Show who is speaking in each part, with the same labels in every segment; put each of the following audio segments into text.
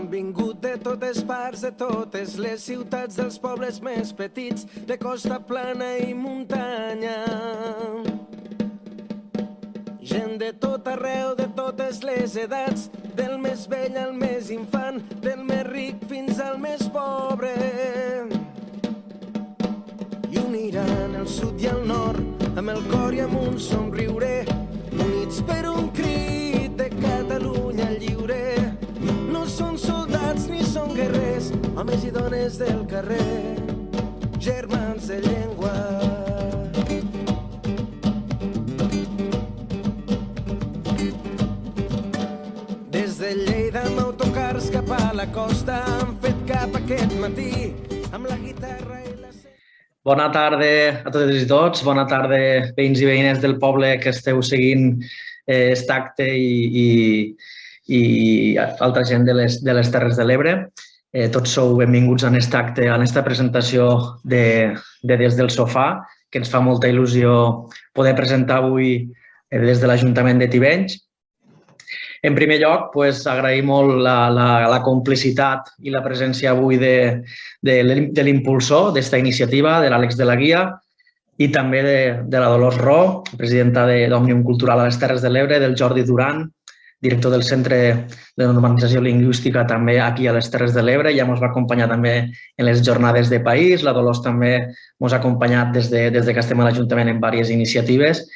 Speaker 1: vingut de totes parts, de totes les ciutats, dels pobles més petits, de costa plana i muntanya. Gent de tot arreu, de totes les edats, del més vell al més infant, del més ric fins al més pobre. I uniran el sud i el nord, amb el cor i amb un somriure, units per un crit de Catalunya lliure. No són soldats ni són guerrers, homes i dones del carrer, germans de llengua. Des de Lleida amb autocars cap a la costa han fet cap aquest matí amb la guitarra i la...
Speaker 2: Bona tarda a totes i tots, bona tarda veïns i veïnes del poble que esteu seguint aquest acte i altra gent de les Terres de l'Ebre. Tots sou benvinguts a aquest acte, a aquesta presentació de Des del Sofà, que ens fa molta il·lusió poder presentar avui des de l'Ajuntament de Tivenys. En primer lloc, agrair molt la complicitat i la presència avui de l'impulsor d'aquesta iniciativa, de l'Àlex de la Guia, i també de la Dolors Ro, presidenta d'Òmnium Cultural a les Terres de l'Ebre, del Jordi Duran, director del Centre de Normalització Lingüística també aquí a les Terres de l'Ebre. Ja ens va acompanyar també en les jornades de país. La Dolors també ens ha acompanyat des que estem a l'Ajuntament en diverses iniciatives.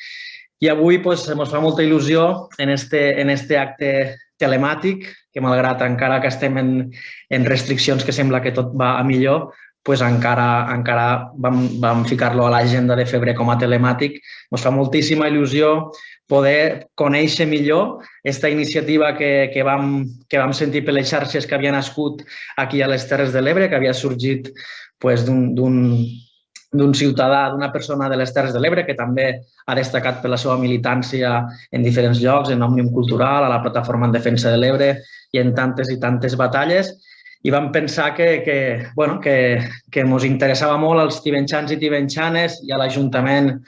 Speaker 2: I avui ens fa molta il·lusió en este acte telemàtic, que malgrat encara que estem en restriccions que sembla que tot va a millor, encara vam ficar-lo a l'agenda de febrer com a telemàtic. Ens fa moltíssima il·lusió poder conèixer millor aquesta iniciativa que vam sentir per les xarxes que havia nascut aquí a les Terres de l'Ebre, que havia sorgit d'un ciutadà, d'una persona de les Terres de l'Ebre que també ha destacat per la seva militància en diferents llocs, en Òmnium Cultural, a la Plataforma en Defensa de l'Ebre i en tantes i tantes batalles. I vam pensar que ens interessava molt als tivenxans i tivenxanes i a l'Ajuntament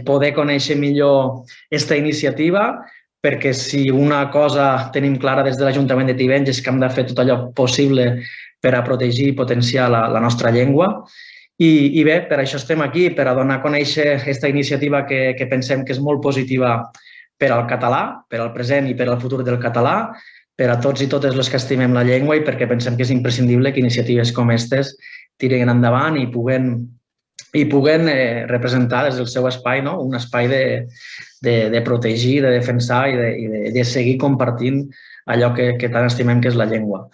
Speaker 2: poder conèixer millor aquesta iniciativa, perquè si una cosa tenim clara des de l'Ajuntament de Tivenys és que hem de fer tot allò possible per a protegir i potenciar la nostra llengua. I bé, per això estem aquí, per a donar a conèixer aquesta iniciativa que pensem que és molt positiva per al català, per al present i per al futur del català, per a tots i totes els que estimem la llengua i perquè pensem que és imprescindible que iniciatives com aquestes tirin endavant i puguen representar des del seu espai un espai de protegir, de defensar i de seguir compartint allò que tant estimem que és la llengua.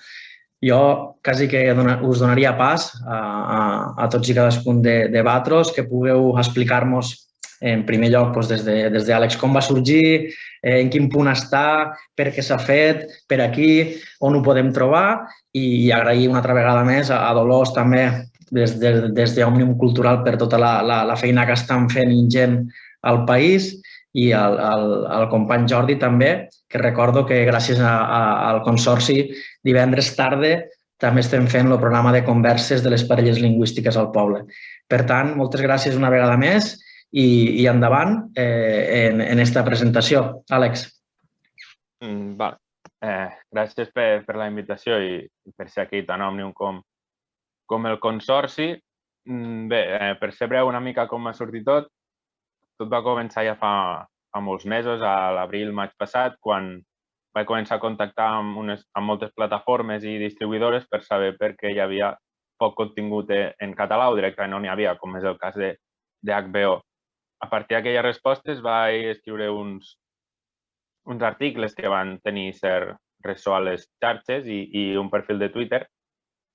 Speaker 2: Jo quasi que us donaria pas a tots i cadascun de vosaltres que pugueu explicar-nos en primer lloc des d'Àlex com va sorgir, en quin punt està, per què s'ha fet, per aquí, on ho podem trobar i agrair una altra vegada més a Dolors també des d'Òmnium Cultural per tota la feina que estan fent ingent al país i al company Jordi també, que recordo que gràcies al Consorci divendres tarda també estem fent el programa de converses de les parelles lingüístiques al poble. Per tant, moltes gràcies una vegada més i endavant en aquesta presentació. Àlex.
Speaker 3: Gràcies per la invitació i per ser aquí tant Òmnium com el Consorci. Bé, per ser breu una mica com m'ha sortit tot va començar ja fa molts mesos, a l'abril, maig passat, quan vaig començar a contactar amb moltes plataformes i distribuïdores per saber per què hi havia poc contingut en català o directament no n'hi havia, com és el cas de HBO. A partir d'aquelles respostes vaig escriure uns articles que van tenir cert ressò a les xarxes i un perfil de Twitter.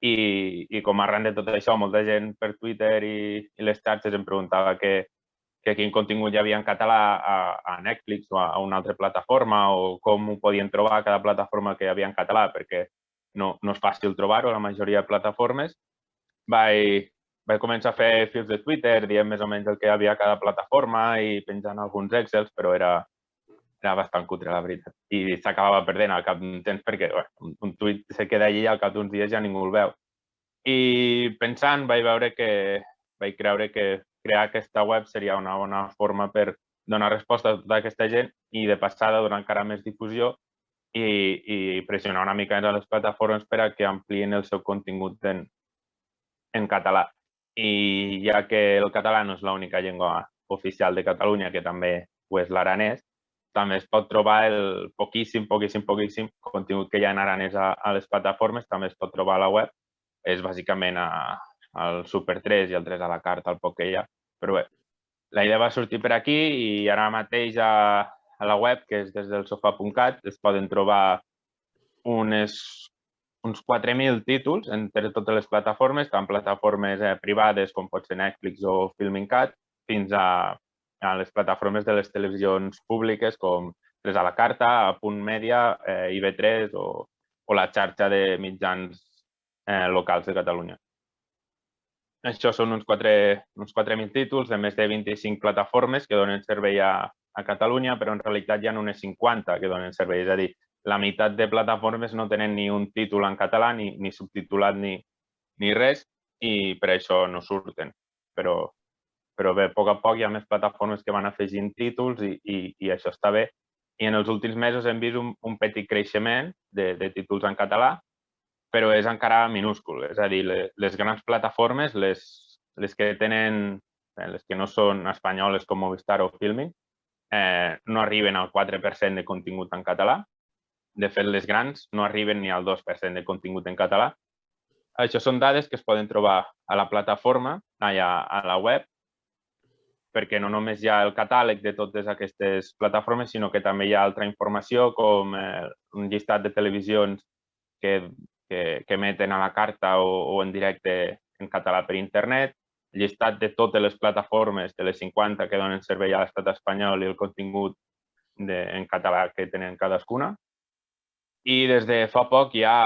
Speaker 3: I com arran de tot això, molta gent per Twitter i les xarxes em preguntava que quin contingut hi havia en català a Netflix o a una altra plataforma o com ho podien trobar a cada plataforma que hi havia en català, perquè no és fàcil trobar-ho a la majoria de plataformes. Vaig començar a fer fils de Twitter dient més o menys el que hi havia a cada plataforma i penjant alguns Excels, però era bastant cutre, la veritat. I s'acabava perdent al cap d'un temps perquè un tuit se queda allí i al cap d'uns dies ja ningú el veu. I pensant vaig creure que crear aquesta web seria una bona forma per donar resposta a tota aquesta gent i de passada donar encara més difusió i pressionar una mica a les plataformes per a que amplien el seu contingut en català. I ja que el català no és l'única llengua oficial de Catalunya, que també ho és l'aranès, també es pot trobar el poquíssim contingut que hi ha en aranès a les plataformes, també es pot trobar a la web. És bàsicament el Super 3 i el 3 a la carta, el poc que hi ha. Però bé, la idea va sortir per aquí i ara mateix a la web, que és des del sofà.cat, es poden trobar uns 4.000 títols entre totes les plataformes, tant plataformes privades com pot ser Netflix o Filmin.cat, fins a les plataformes de les televisions públiques com 3 a la carta, A Punt Mèdia, IB3 o la xarxa de mitjans locals de Catalunya. Això són uns 4.000 títols de més de 25 plataformes que donen servei a Catalunya, però en realitat hi ha unes 50 que donen servei. És a dir, la meitat de plataformes no tenen ni un títol en català, ni subtitulat, ni res, i per això no surten. Però bé, a poc hi ha més plataformes que van afegint títols i això està bé. I en els últims mesos hem vist un petit creixement de títols en català, però és encara minúscul. És a dir, les grans plataformes, les que tenen, les que no són espanyoles com Movistar o Filmin, no arriben al 4% de contingut en català. De fet, les grans no arriben ni al 2% de contingut en català. Això són dades que es poden trobar a la plataforma, a la web, perquè no només hi ha el catàleg de totes aquestes plataformes, sinó que també hi ha altra informació, com un llistat de televisions que emeten a la carta o en directe en català per internet, llistat de totes les plataformes, de les 50 que donen servei a l'estat espanyol i el contingut en català que tenen cadascuna. I des de fa poc hi ha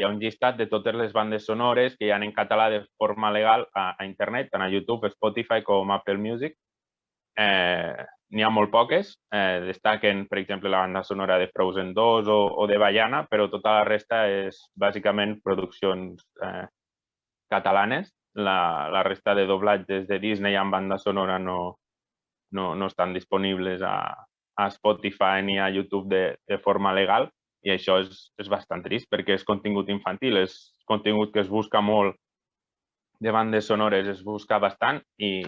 Speaker 3: un llistat de totes les bandes sonores que hi ha en català de forma legal a internet, tant a YouTube, Spotify com Apple Music. N'hi ha molt poques. Destaquen, per exemple, la banda sonora de Frozen 2 o de Baiana, però tota la resta és bàsicament produccions catalanes. La resta de doblatges de Disney amb banda sonora no estan disponibles a Spotify ni a YouTube de forma legal, i això és bastant trist perquè és contingut infantil, és contingut que es busca molt de bandes sonores, es busca bastant i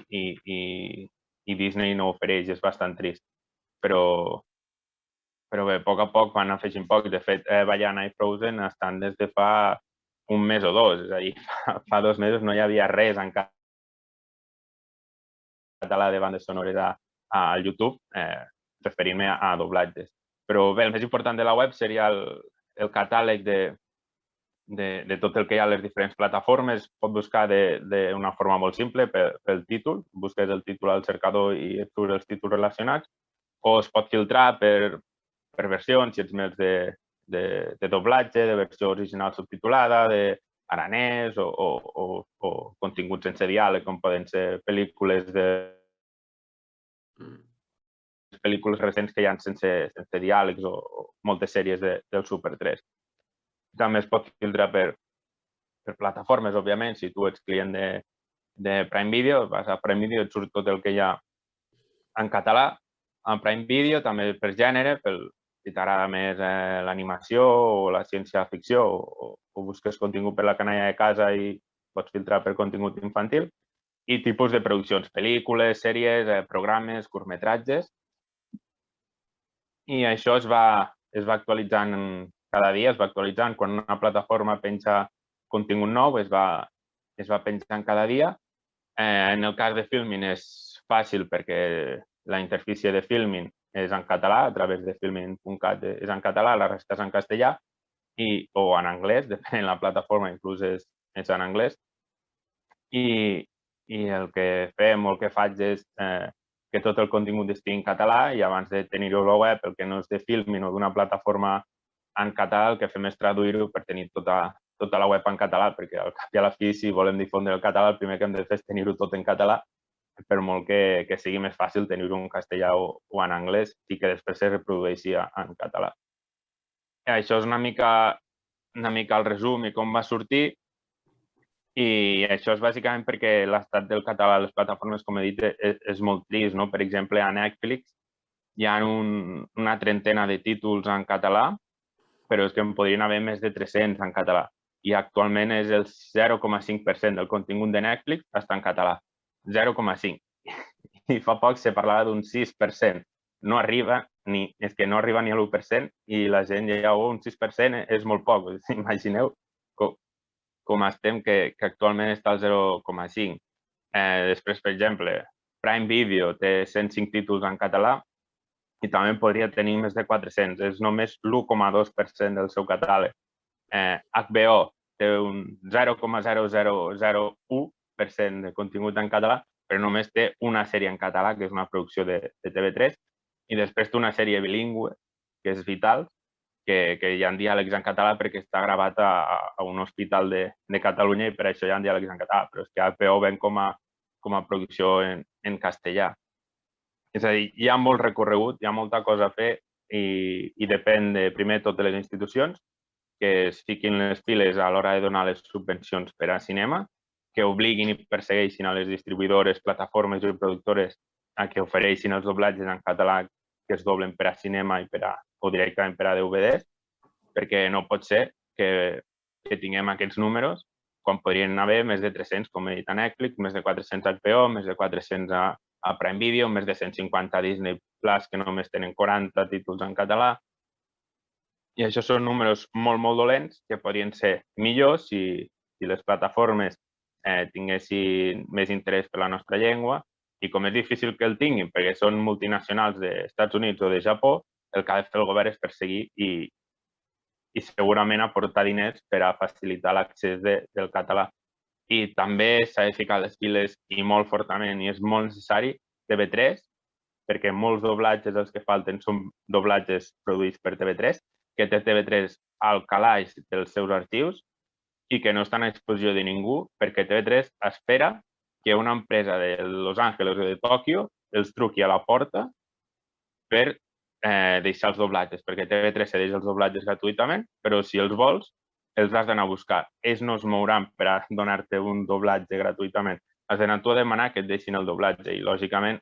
Speaker 3: Disney no ofereix, és bastant trist. Però bé, a poc van afegint poc. De fet, Baiana i Frozen estan des de fa un mes o dos, és a dir, fa 2 mesos no hi havia res en català de bandes sonores al YouTube, referint-me a doblatges. Però bé, el més important de la web seria el catàleg de tot el que hi ha a les diferents plataformes. Pot buscar d'una forma molt simple pel títol. Busques el títol al cercador i et surt els títols relacionats. O es pot filtrar per versions, si ets més de doblatge, de versió original subtitulada, d'aranès o continguts sense diàleg, com poden ser pel·lícules recents que hi ha sense diàlegs o moltes sèries del Super 3. També es pot filtrar per plataformes, òbviament. Si tu ets client de Prime Video, vas a Prime Video i et surt tot el que hi ha en català. En Prime Video també per gènere, si t'agrada més l'animació o la ciència-ficció o busques contingut per la canalla de casa i pots filtrar per contingut infantil. I tipus de produccions, pel·lícules, sèries, programes, curtmetratges. I això es va actualitzant cada dia, es va actualitzant. Quan una plataforma penja contingut nou, es va penjant cada dia. En el cas de Filmin és fàcil perquè la interfície de Filmin és en català, a través de filmin.cat és en català, la resta és en castellà o en anglès, depèn de la plataforma, inclús és en anglès. I el que fem o el que faig és que tot el contingut estigui en català i abans de tenir-ho a la web, el que no és de Filmin o d'una plataforma en català, el que fem és traduir-ho per tenir tota la web en català, perquè al cap i a la fi, si volem difondre el català, el primer que hem de fer és tenir-ho tot en català, per molt que sigui més fàcil tenir-ho en castellà o en anglès i que després es reprodueixi en català. Això és una mica el resum i com va sortir, i això és bàsicament perquè l'estat del català a les plataformes, com he dit, és molt trist. Per exemple, a Netflix hi ha una trentena de títols en català, però és que en podrien haver més de 300 en català. I actualment és el 0,5% del contingut de Netflix està en català. 0,5%. I fa poc se parlava d'un 6%. No arriba és que no arriba ni a l'1% i la gent ja un 6% és molt poc. Imagineu com estem, que actualment està al 0,5%. Després, per exemple, Prime Video té 105 títols en català i també podria tenir més de 400. És només l'1,2% del seu catàleg. HBO té un 0,0001% de contingut en català, però només té una sèrie en català, que és una producció de TV3, i després té una sèrie bilingüe, que és Vital, que hi ha diàlegs en català perquè està gravat a un hospital de Catalunya i per això hi ha diàlegs en català, però és que HBO ven com a producció en castellà. És a dir, hi ha molt recorregut, hi ha molta cosa a fer i depèn de, primer, totes les institucions, que es fiquin les piles a l'hora de donar les subvencions per a cinema, que obliguin i persegueixin a les distribuïdores, plataformes i productores a que ofereixin els doblatges en català que es doblen per a cinema o directament per a DVDs, perquè no pot ser que tinguem aquests números quan podrien haver més de 300, com he dit, a Netflix, més de 400 a HBO, més de 400 a Prime Video, més de 150 a Disney Plus, que només tenen 40 títols en català. I això són números molt, molt dolents que podrien ser millors si les plataformes tinguessin més interès per la nostra llengua i com és difícil que el tinguin perquè són multinacionals dels Estats Units o de Japó, el que ha de fer el govern és perseguir i segurament aportar diners per a facilitar l'accés del català. I també s'ha de ficar les piles i molt fortament, i és molt necessari, TV3, perquè molts doblatges els que falten són doblatges produïts per TV3, que té TV3 al calaix dels seus arxius i que no estan a exposició de ningú, perquè TV3 espera que una empresa de Los Angeles o de Tòquio els truqui a la porta per deixar els doblatges, perquè TV3 cedeix els doblatges gratuïtament, però si els vols, els has d'anar a buscar. Ells no es mouran per a donar-te un doblatge gratuïtament. Has d'anar tu a demanar que et deixin el doblatge i, lògicament,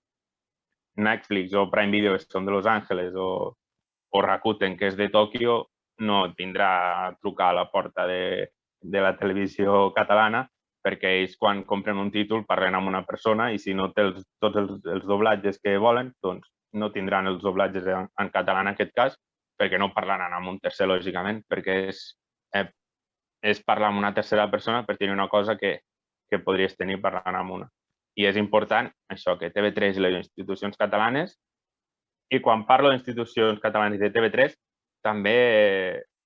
Speaker 3: Netflix o Prime Video, que són de Los Angeles, o Rakuten, que és de Tòquio, no tindrà a trucar a la porta de la televisió catalana perquè ells, quan compren un títol, parlen amb una persona i si no té tots els doblatges que volen, doncs no tindran els doblatges en català en aquest cas, perquè no parlaran amb un tercer, lògicament, perquè és parlar amb una tercera persona per tenir una cosa que podries tenir parlant amb una. I és important això, que TV3 i les institucions catalanes, i quan parlo d'institucions catalanes i de TV3, també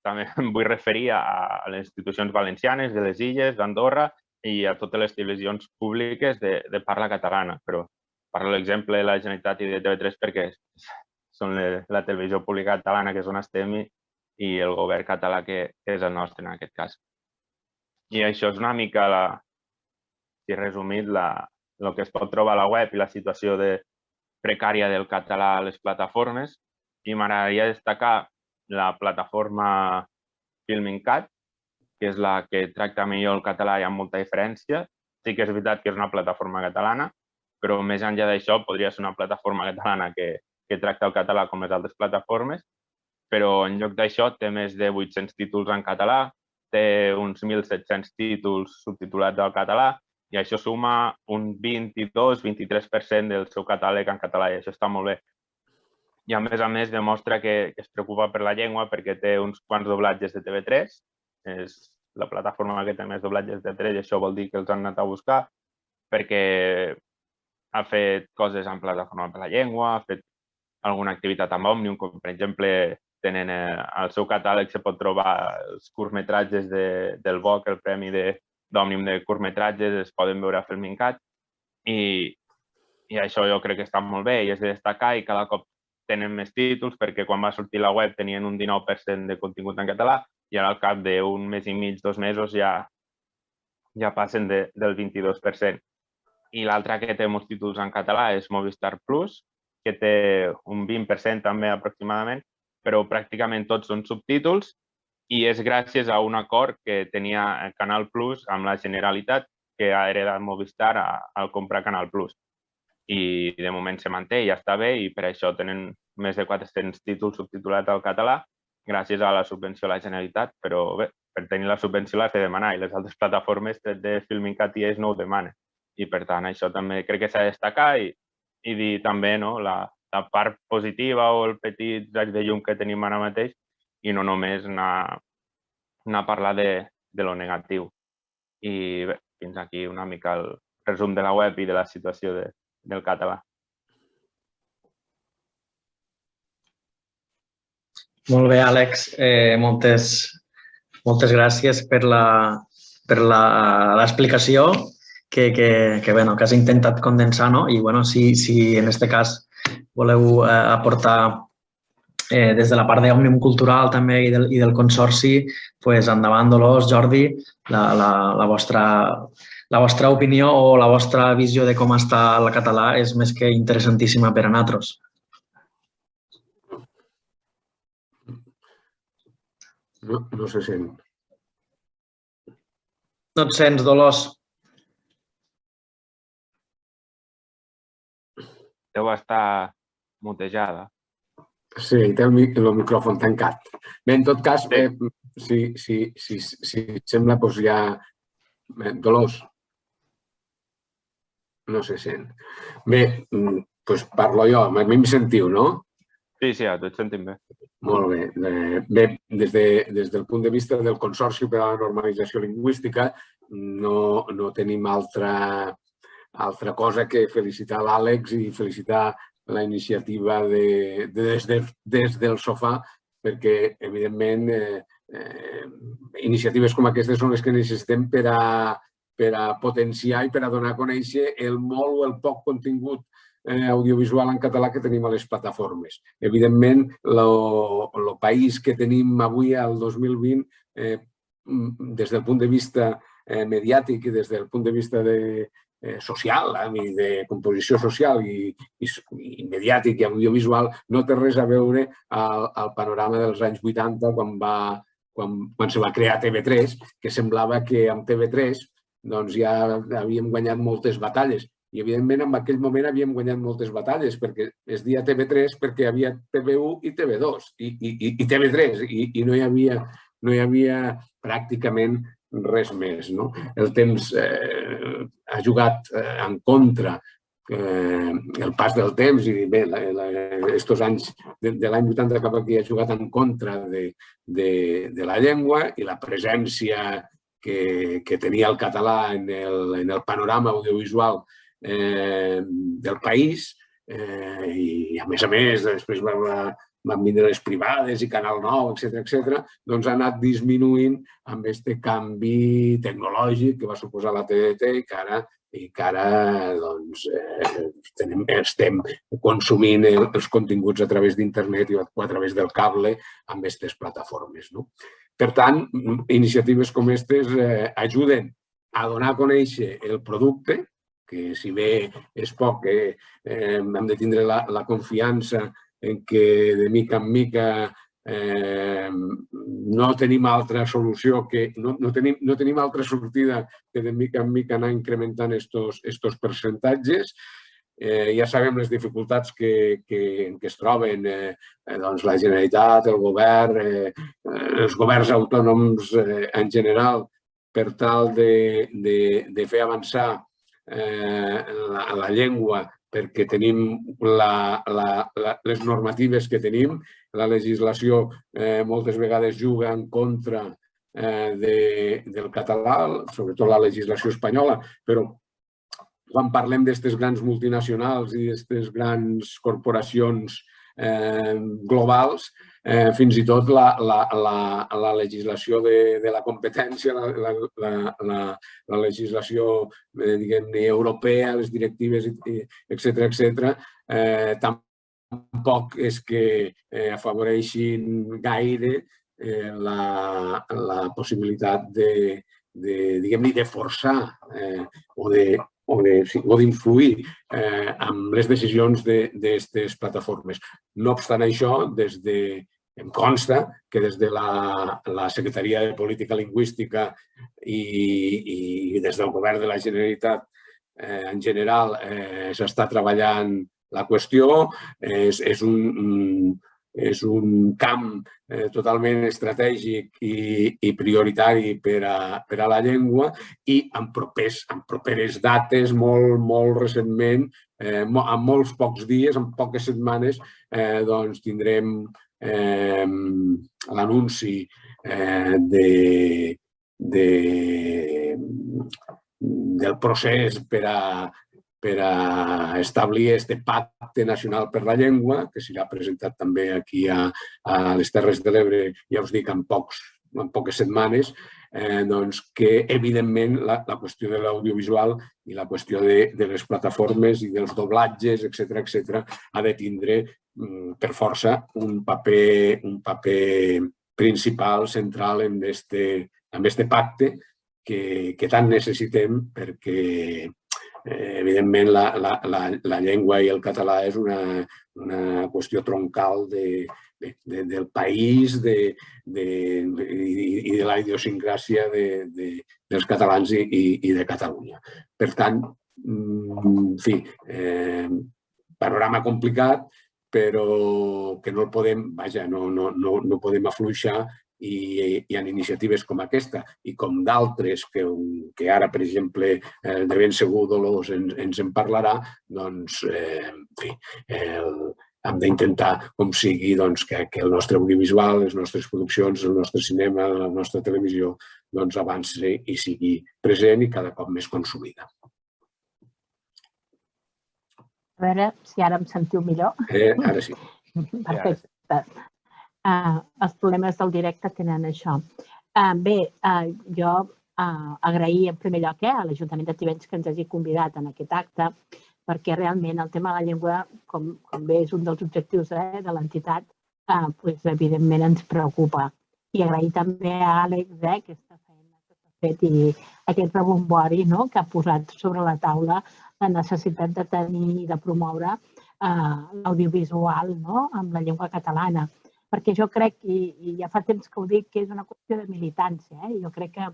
Speaker 3: em vull referir a les institucions valencianes, de les Illes, d'Andorra i a totes les televisions públiques de parla catalana. Però parlo l'exemple de la Generalitat i de TV3 perquè són la televisió pública catalana, que és on estem, i el govern català, que és el nostre en aquest cas. I això és una mica, si resumit, el que es pot trobar a la web i la situació precària del català a les plataformes. I m'agradaria destacar la plataforma Filmincat, que és la que tracta millor el català i amb molta diferència. Sí que és veritat que és una plataforma catalana, però més enllà d'això podria ser una plataforma catalana que tracta el català com les altres plataformes, però en lloc d'això té més de 800 títols en català, té uns 1.700 títols subtitulats al català i això suma un 22-23% del seu catàleg en català i això està molt bé. I a més demostra que es preocupa per la llengua perquè té uns quants doblatges de TV3, és la plataforma que té més doblatges de TV3 i això vol dir que els han anat a buscar perquè ha fet coses en plataforma per la llengua, ha fet alguna activitat amb Òmnium, com per exemple tenen al seu catàleg se pot trobar els curtmetratges del BOC, el Premi d'Òmnium de curtmetratges, es poden veure a Filmincat i això jo crec que està molt bé i és de destacar i cada cop tenen més títols perquè quan va sortir la web tenien un 19% de contingut en català i ara al cap d'un mes i mig, 2 mesos ja passen del 22%. I l'altre que té molts títols en català és Movistar Plus, que té un 20% també aproximadament, però pràcticament tots són subtítols i és gràcies a un acord que tenia Canal Plus amb la Generalitat que ha heredat Movistar al comprar Canal Plus. I de moment se manté i ja està bé i per això tenen més de 400 títols subtitulats al català gràcies a la subvenció a la Generalitat, però bé, per tenir la subvenció l'has de demanar i les altres plataformes, tret de Filmin Cat i Ells, no ho demanen. I per tant, això també crec que s'ha de destacar i dir també la part positiva o el petit raig de llum que tenim ara mateix i no només anar a parlar de lo negatiu. I bé, fins aquí una mica el resum de la web i de la situació del català.
Speaker 2: Molt bé, Àlex. Moltes gràcies per l'explicació que has intentat condensar. I si en aquest cas voleu aportar des de la part d'Òmnium Cultural també i del Consorci, endavant, Dolors, Jordi, la vostra opinió o la vostra visió de com està el català és més que interessantíssima per a nosaltres.
Speaker 4: No se sent.
Speaker 2: No et sents, Dolors?
Speaker 3: Deu estar mutejada.
Speaker 4: Sí, té el micròfon tancat. Bé, en tot cas, si et sembla, doncs ja... Dolors? No se sent. Bé, doncs parlo jo. A mi em sentiu, no?
Speaker 3: Sí, a tu et sentim bé.
Speaker 4: Molt bé. Bé, des del punt de vista del Consorci per a la Normalització Lingüística, no tenim altra cosa que felicitar l'Àlex i felicitar la iniciativa des del sofà, perquè, evidentment, iniciatives com aquestes són les que necessitem per a potenciar i per a donar a conèixer el molt o el poc contingut audiovisual en català que tenim a les plataformes. Evidentment, el país que tenim avui, al 2020, des del punt de vista mediàtic i des del punt de vista social i de composició social i mediàtic i audiovisual, no té res a veure al panorama dels anys 80 quan se va crear TV3, que semblava que amb TV3 ja havíem guanyat moltes batalles. I, evidentment, en aquell moment havíem guanyat moltes batalles, perquè es deia TV3 perquè hi havia TV1 i TV2 i TV3, i no hi havia pràcticament res més. El temps ha jugat en contra el pas del temps i bé, aquests anys de l'any 80 cap aquí ha jugat en contra de la llengua i la presència que tenia el català en el panorama audiovisual del país i, a més, després van vindre les privades i Canal 9, etcètera, doncs ha anat disminuint amb aquest canvi tecnològic que va suposar la TDT i que ara estem consumint els continguts a través d'internet o a través del cable amb aquestes plataformes. Per tant, iniciatives com aquestes ajuden a donar a conèixer el producte, que si bé és poc, hem de tindre la confiança en que de mica en mica no tenim altra solució, no tenim altra sortida que de mica en mica anar incrementant aquests percentatges. Ja sabem les dificultats en què es troben la Generalitat, el govern, els governs autònoms en general, per tal de fer avançar la llengua, perquè tenim les normatives que tenim. La legislació moltes vegades juga en contra del català, sobretot la legislació espanyola, però quan parlem d'aquestes grans multinacionals i d'aquestes grans corporacions globals, fins i tot la legislació de la competència, la legislació europea, les directives, etcètera, tampoc és que afavoreixin gaire la possibilitat de forçar o d'influir en les decisions d'aquestes plataformes. No obstant això, em consta que des de la Secretaria de Política Lingüística i des del Govern de la Generalitat en general s'està treballant La qüestió és un camp totalment estratègic i prioritari per a la llengua i en properes dates, molt recentment, en molts pocs dies, en poques setmanes, tindrem l'anunci del procés per a establir aquest pacte nacional per la llengua, que serà presentat també aquí a les Terres de l'Ebre, ja us dic, en poques setmanes, que evidentment la qüestió de l'audiovisual i la qüestió de les plataformes i dels doblatges, etc., ha de tindre per força un paper principal, central en aquest pacte que tant necessitem perquè evidentment, la llengua i el català és una qüestió troncal del país i de la idiosincràsia dels catalans i de Catalunya. Per tant, en fi, panorama complicat, però que no el podem, vaja, no podem afluixar i en iniciatives com aquesta i com d'altres que ara, per exemple, de ben segur Dolors ens en parlarà, doncs, en fi, hem d'intentar, com sigui, que el nostre audiovisual, les nostres produccions, el nostre cinema, la nostra televisió, avanci i sigui present i cada cop més consolida.
Speaker 5: A veure si ara em sentiu millor.
Speaker 4: Ara sí.
Speaker 5: Perfecte. Els problemes del directe tenen això. Bé, jo agrair en primer lloc a l'Ajuntament de Tivenys que ens hagi convidat en aquest acte, perquè realment el tema de la llengua, com bé és un dels objectius de l'entitat, evidentment ens preocupa. I agrair també a Àlex aquesta feina que s'ha fet i aquest rebombori que ha posat sobre la taula la necessitat de tenir i de promoure l'audiovisual amb la llengua catalana. Perquè jo crec, i ja fa temps que ho dic, que és una qüestió de militància. Jo crec que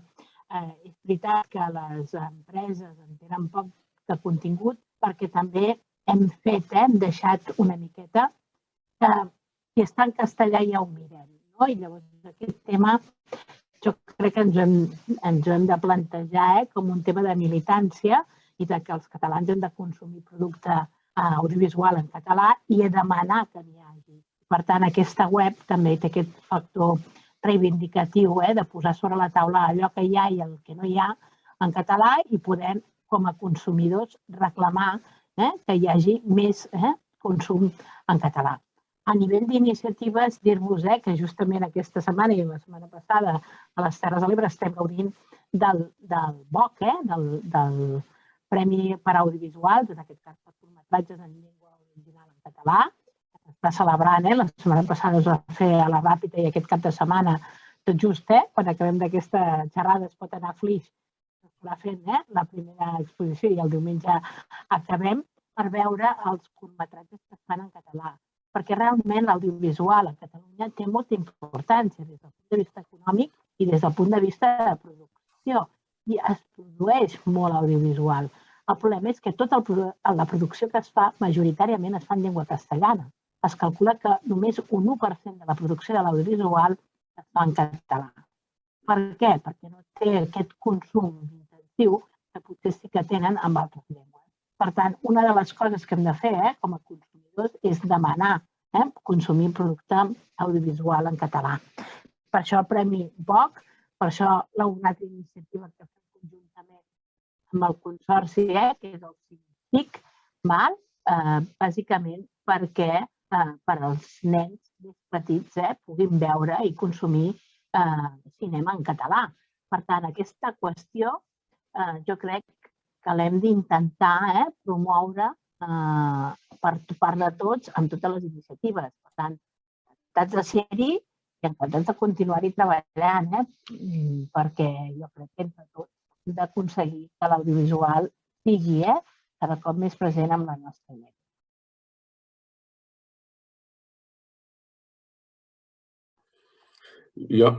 Speaker 5: és veritat que les empreses en tenen poc de contingut perquè també hem deixat una miqueta que si està en castellà ja ho mirem. I llavors aquest tema jo crec que ens ho hem de plantejar com un tema de militància i que els catalans hem de consumir producte audiovisual en català i demanar que n'hi hagi. Per tant, aquesta web també té aquest factor reivindicatiu de posar sobre la taula allò que hi ha i el que no hi ha en català i poder, com a consumidors, reclamar que hi hagi més consum en català. A nivell d'iniciatives, dir-vos que justament aquesta setmana i la setmana passada a les Terres de l'Ebre estem gaudint del BOC, del Premi per Audiovisuals, en aquest cas per curtmetratges en llengua original en català. Està celebrant, la setmana passada es va fer a la Ràpita i aquest cap de setmana, tot just, quan acabem d'aquesta xerrada es pot anar a Flix, es podrà fer la primera exposició i el diumenge acabem per veure els curtmetratges que es fan en català. Perquè realment l'audiovisual a Catalunya té molta importància des del punt de vista econòmic i des del punt de vista de producció. I es produeix molt audiovisual. El problema és que tota la producció que es fa majoritàriament es fa en llengua castellana. Es calcula que només un 1% de la producció de l'audiovisual es fa en català. Per què? Perquè no té aquest consum intensiu que potser sí que tenen amb altres llengües. Per tant, una de les coses que hem de fer com a consumidors és demanar consumir producte audiovisual en català. Per això el Premi BOC, per això una altra iniciativa que fem conjuntament amb el Consorci, que és el CIC, bàsicament perquè per als nens més petits puguin veure i consumir cinema en català. Per tant, aquesta qüestió jo crec que l'hem d'intentar promoure per part de tots amb totes les iniciatives. Per tant, encantats de ser-hi i encantats de continuar-hi treballant, perquè jo crec que entre tots hem d'aconseguir que l'audiovisual sigui cada cop més present amb la nostra llengua.
Speaker 4: Jo,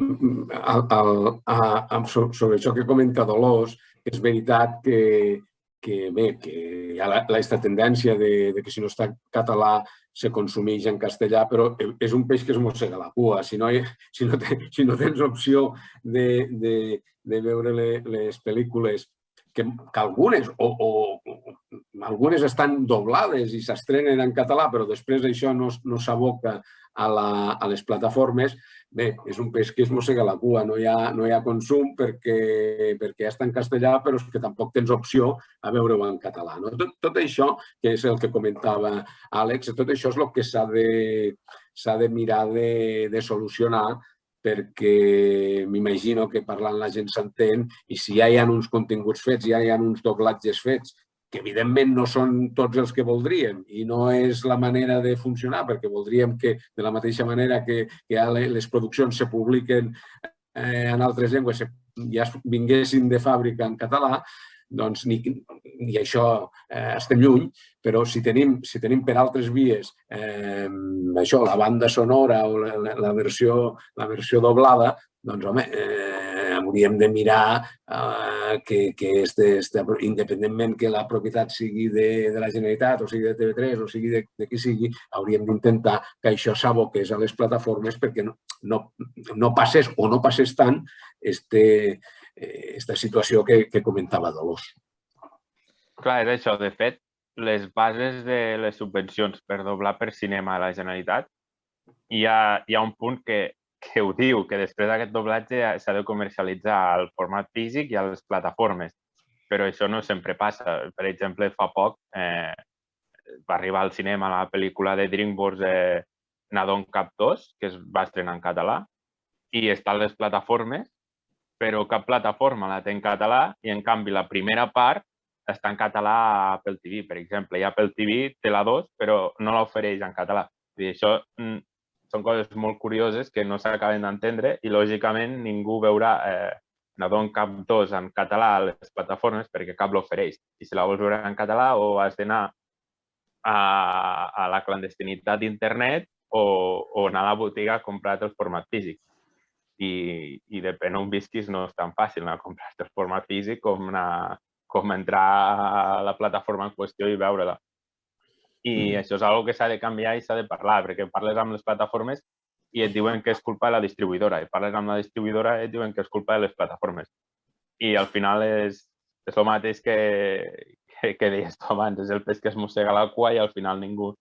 Speaker 4: sobre això que comenta Dolors, és veritat que bé, que hi ha aquesta tendència de que si no està en català se consumeix en castellà, però és un peix que es mossega la cua. Si no tens opció de veure les pel·lícules, que algunes algunes estan doblades i s'estrenen en català, però després això no s'aboca a les plataformes, bé, és un peix que es mossega la cua, no hi ha consum perquè ja està en castellà, però és que tampoc tens opció a veure-ho en català. Tot això, que és el que comentava Àlex, tot això és el que s'ha de mirar de solucionar, perquè m'imagino que parlant la gent s'entén i si ja hi ha uns continguts fets, ja hi ha uns doblatges fets, que evidentment no són tots els que voldríem i no és la manera de funcionar, perquè voldríem que de la mateixa manera que ja les produccions se publiquen en altres llengües ja vinguessin de fàbrica en català, doncs ni això estem lluny, però si tenim per altres vies això, la banda sonora o la versió doblada, doncs, home, hauríem de mirar que independentment que la propietat sigui de la Generalitat o sigui de TV3 o sigui de qui sigui, hauríem d'intentar que això s'aboqués a les plataformes perquè no passés o no passés tant aquesta situació que comentava Dolors.
Speaker 3: Clar, és això. De fet, les bases de les subvencions per doblar per cinema a la Generalitat, hi ha un punt que ho diu, que després d'aquest doblatge s'ha de comercialitzar al format físic i a les plataformes. Però això no sempre passa. Per exemple, fa poc va arribar al cinema la pel·lícula de DreamWorks Nadon Cap 2, que es va estrenar en català, i està a les plataformes, però cap plataforma la té en català i, en canvi, la primera part està en català a Apple TV, per exemple. I Apple TV té la 2, però no l'ofereix en català. Això són coses molt curioses que no s'acaben d'entendre i, lògicament, ningú veurà Nadon Cap 2 en català a les plataformes perquè cap l'ofereix. I si la vols veure en català o has d'anar a la clandestinitat d'internet o anar a la botiga a comprar-te el format físic. I depèn on visquis no és tan fàcil anar a comprar-te el format físic com entrar a la plataforma en qüestió i veure-la. I això és una cosa que s'ha de canviar i s'ha de parlar, perquè parles amb les plataformes i et diuen que és culpa de la distribuïdora, i parles amb la distribuïdora i et diuen que és culpa de les plataformes. I al final és el mateix que deies tu abans, és el peix que es mossega la cua i al final ningú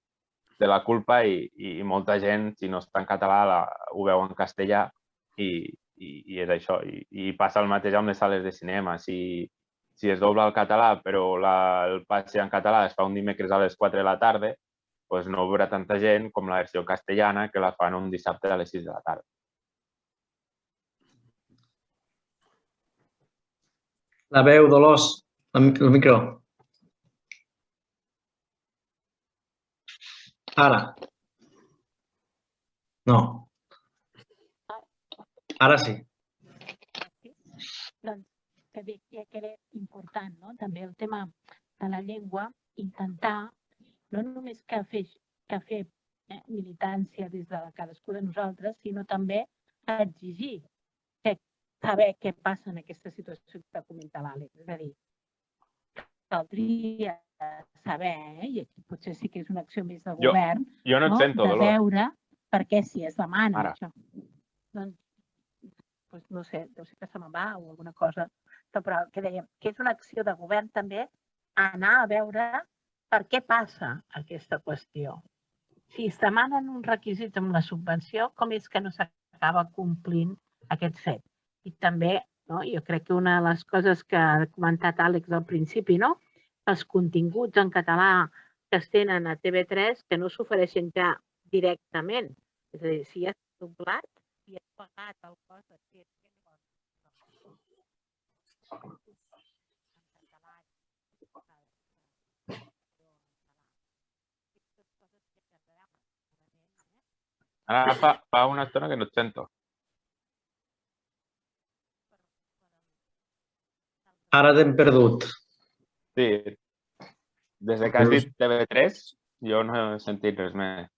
Speaker 3: té la culpa i molta gent, si no està en català, ho veu en castellà i és això. I passa el mateix amb les sales de cinema. Si es dobla el català, però el passi en català es fa un dimecres a les 4 de la tarda, doncs no veurà tanta gent com la versió castellana que la fan un dissabte a les 6 de la tarda.
Speaker 2: La veu, Dolors, el micro. Ara. No. Ara sí.
Speaker 5: Doncs que era important, no? També el tema de la llengua, intentar no només que fer militància des de cadascú de nosaltres, sinó també exigir saber què passa en aquesta situació que comenta l'Àlex. És a dir, caldria saber, i aquí potser sí que és una acció més de govern,
Speaker 3: jo no et sento,
Speaker 5: de veure per què si es demana
Speaker 3: Ara.
Speaker 5: això. Doncs no sé, deu ser que se me'n va o alguna cosa, però que dèiem que és una acció de govern també anar a veure per què passa aquesta qüestió. Si es demanen uns requisits amb la subvenció, com és que no s'acaba complint aquest fet? I també, jo crec que una de les coses que ha comentat Àlex al principi, els continguts en català que es tenen a TV3 que no s'ofereixen ja directament. És a dir, si ja està doblat, si has pagat el cost de fer
Speaker 3: Ara fa una estona que no et sento.
Speaker 2: Ara t'hem perdut.
Speaker 3: Sí. Des que has dit TV3, jo no he sentit res més.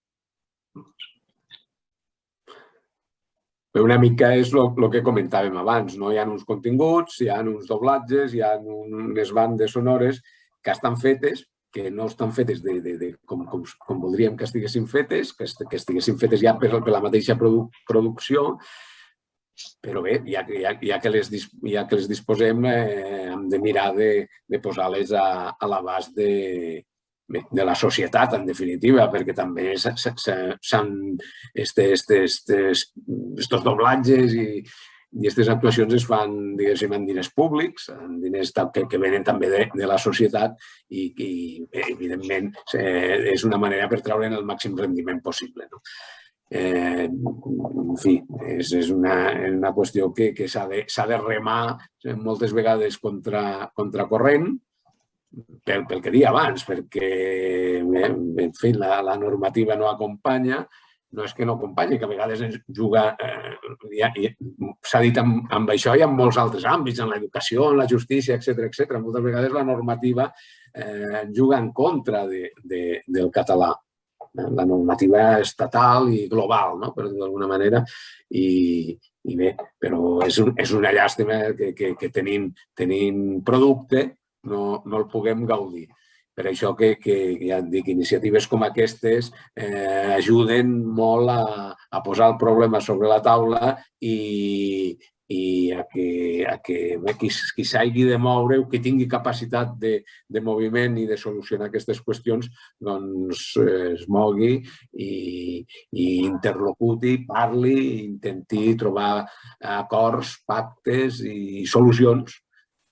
Speaker 4: Una mica és el que comentàvem abans, no? Hi ha uns continguts, hi ha uns doblatges, hi ha unes bandes sonores que estan fetes, que no estan fetes com voldríem que estiguessin fetes, que estiguessin fetes ja per la mateixa producció, però bé, ja que les disposem, hem de mirar de posar-les a l'abast de la societat, en definitiva, perquè també s'han estos doblatges i aquestes actuacions es fan, diguéssim, en diners públics, en diners que venen també de la societat i, evidentment, és una manera per treure'n el màxim rendiment possible. En fi, és una qüestió que s'ha de remar moltes vegades contra corrent, pel que deia abans, perquè en fi, la normativa no acompanya, no és que no acompanyi, que a vegades ens juga, s'ha dit amb això i en molts altres àmbits, en l'educació, en la justícia, etc. Moltes vegades la normativa juga en contra del català, la normativa estatal i global, per dir-ho d'alguna manera, i bé, però és una llàstima que tenint producte no el puguem gaudir. Per això que ja et dic, iniciatives com aquestes ajuden molt a posar el problema sobre la taula i a que qui s'hagi de moure o qui tingui capacitat de moviment i de solucionar aquestes qüestions doncs es mogui i interlocuti, parli, intenti trobar acords, pactes i solucions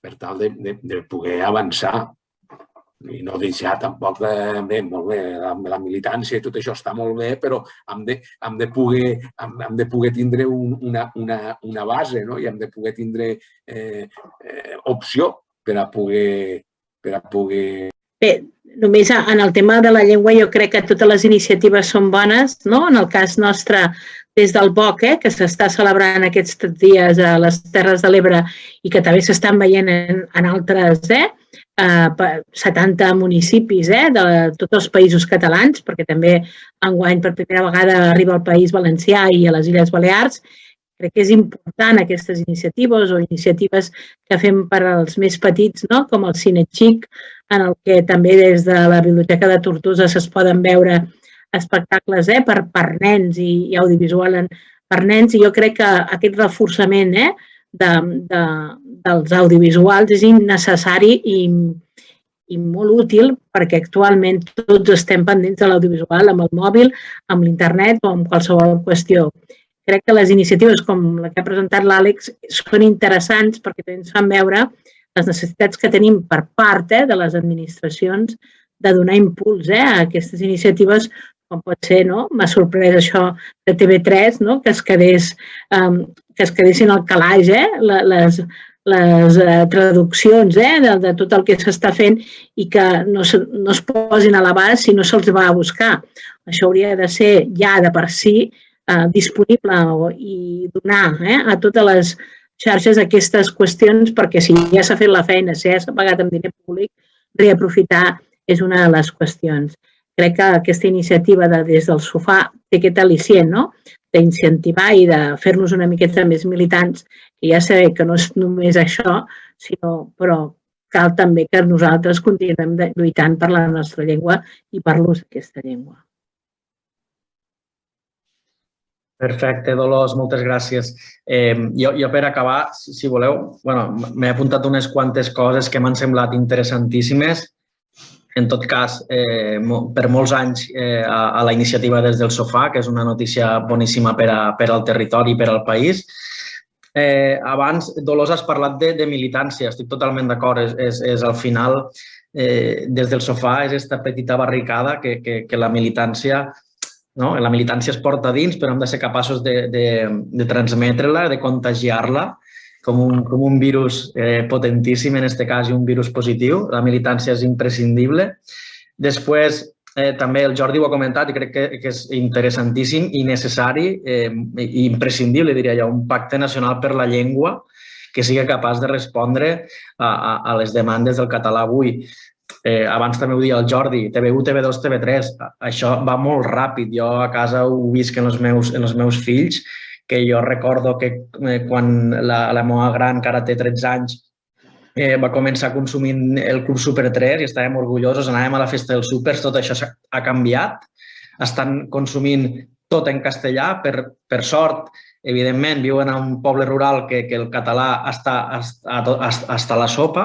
Speaker 4: per tal de poder avançar. I no deixar tampoc, bé, molt bé, la militància i tot això està molt bé, però hem de poder tindre una base i hem de poder tindre opció per a poder...
Speaker 5: Bé, només en el tema de la llengua jo crec que totes les iniciatives són bones, no? En el cas nostre, des del BOC, que s'està celebrant aquests dies a les Terres de l'Ebre i que també s'estan veient en altres 70 municipis de tots els països catalans, perquè també enguany per primera vegada arriba al País Valencià i a les Illes Balears. Crec que és important aquestes iniciatives o iniciatives que fem per als més petits, com el Cine Xic, en el que també des de la Biblioteca de Tortosa es poden veure espectacles per nens i audiovisual per nens. I jo crec que aquest reforçament dels audiovisuals és innecessari i molt útil perquè actualment tots estem pendents de l'audiovisual amb el mòbil, amb l'internet o amb qualsevol qüestió. Crec que les iniciatives com la que ha presentat l'Àlex són interessants perquè també ens fan veure les necessitats que tenim per part de les administracions de donar impuls a aquestes iniciatives, com pot ser, m'ha sorprès això de TV3, que es quedessin al calaix les traduccions de tot el que s'està fent i que no es posin a l'abast si no se'ls va a buscar. Això hauria de ser ja de per si disponible i donar a totes les xarxes aquestes qüestions perquè si ja s'ha fet la feina, si ja s'ha pagat amb diner públic, reaprofitar és una de les qüestions. Crec que aquesta iniciativa des del sofà té aquest al·licient d'incentivar i de fer-nos una miqueta més militants, que ja sé que no és només això, però cal també que nosaltres continuem lluitant per la nostra llengua i per l'ús d'aquesta llengua.
Speaker 2: Perfecte, Dolors, moltes gràcies. Jo per acabar, si voleu, m'he apuntat unes quantes coses que m'han semblat interessantíssimes. En tot cas, per molts anys a la iniciativa Des del Sofà, que és una notícia boníssima per al territori i per al país. Abans, Dolors, has parlat de militància, estic totalment d'acord. És al final, Des del Sofà, és aquesta petita barricada que la militància es porta dins, però hem de ser capaços de transmetre-la, de contagiar-la com un virus potentíssim, en aquest cas, i un virus positiu. La militància és imprescindible. Després, també el Jordi ho ha comentat i crec que és interessantíssim i necessari i imprescindible, diria jo, un pacte nacional per la llengua que sigui capaç de respondre a les demandes del català avui. Abans també ho deia el Jordi, TV1, TV2, TV3, això va molt ràpid. Jo a casa ho visc en els meus fills, que jo recordo que quan la meva gran, que ara té 13 anys, va començar consumint el Club Super 3 i estàvem orgullosos, anàvem a la festa dels súpers, tot això ha canviat. Estan consumint tot en castellà, per sort, evidentment, viuen en un poble rural que el català està a la sopa,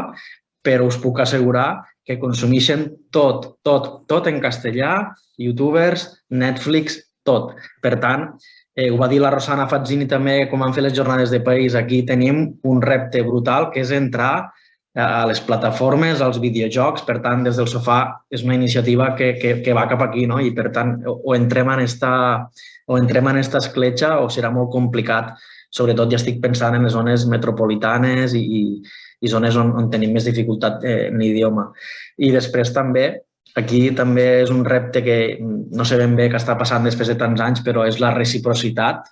Speaker 2: però us puc assegurar que consumeixen tot en castellà, youtubers, Netflix, tot. Per tant, ho va dir la Rosana Fazzini també, com han fet les jornades de país, aquí tenim un repte brutal, que és entrar a les plataformes, als videojocs. Per tant, des del sofà és una iniciativa que va cap aquí, no? I per tant, o entrem en esta escletxa o serà molt complicat. Sobretot ja estic pensant en les zones metropolitanes i zones on tenim més dificultat en l'idioma. I després també, aquí també és un repte que no sé ben bé què està passant després de tants anys, però és la reciprocitat.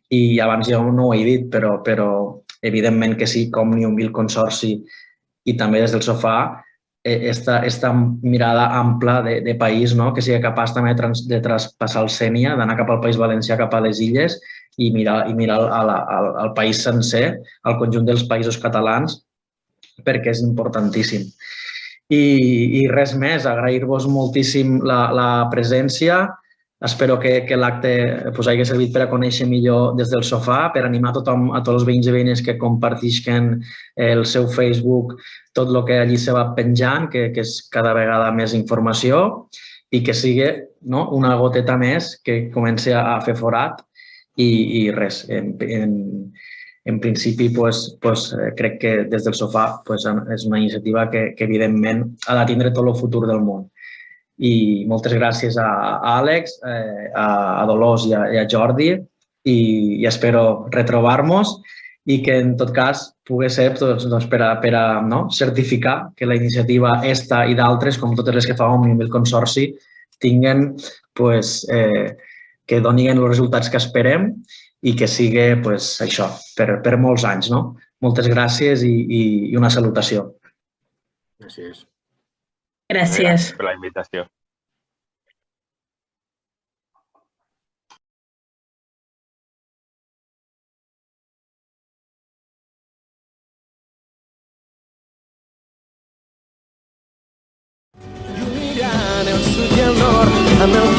Speaker 2: I abans ja no ho he dit, però evidentment que sí, com Òmnium i el Consorci i també des del sofà, esta mirada ampla de país, que sigui capaç també de traspassar el Sénia, d'anar cap al País Valencià, cap a les illes i mirar al país sencer, al conjunt dels països catalans, perquè és importantíssim. I res més, agrair-vos moltíssim la presència. Espero que l'acte hagi servit per a conèixer millor des del sofà, per animar tothom, a tots els veïns i veïnes que comparteixen el seu Facebook tot el que allí se va penjant, que és cada vegada més informació i que sigui una goteta més que comenci a fer forat i res. En principi, crec que des del sofà és una iniciativa que evidentment ha de tindre tot el futur del món. I moltes gràcies a Àlex, a Dolors i a Jordi i espero retrobar-nos i que en tot cas pugui ser per a certificar que la iniciativa esta i d'altres, com totes les que fa Òmnium i el Consorci, tinguen que donin els resultats que esperem i que sigui això, per molts anys. Moltes gràcies i una salutació.
Speaker 4: Gràcies.
Speaker 3: Gràcies per la invitació.
Speaker 1: Lluirant el sud i el nord amb el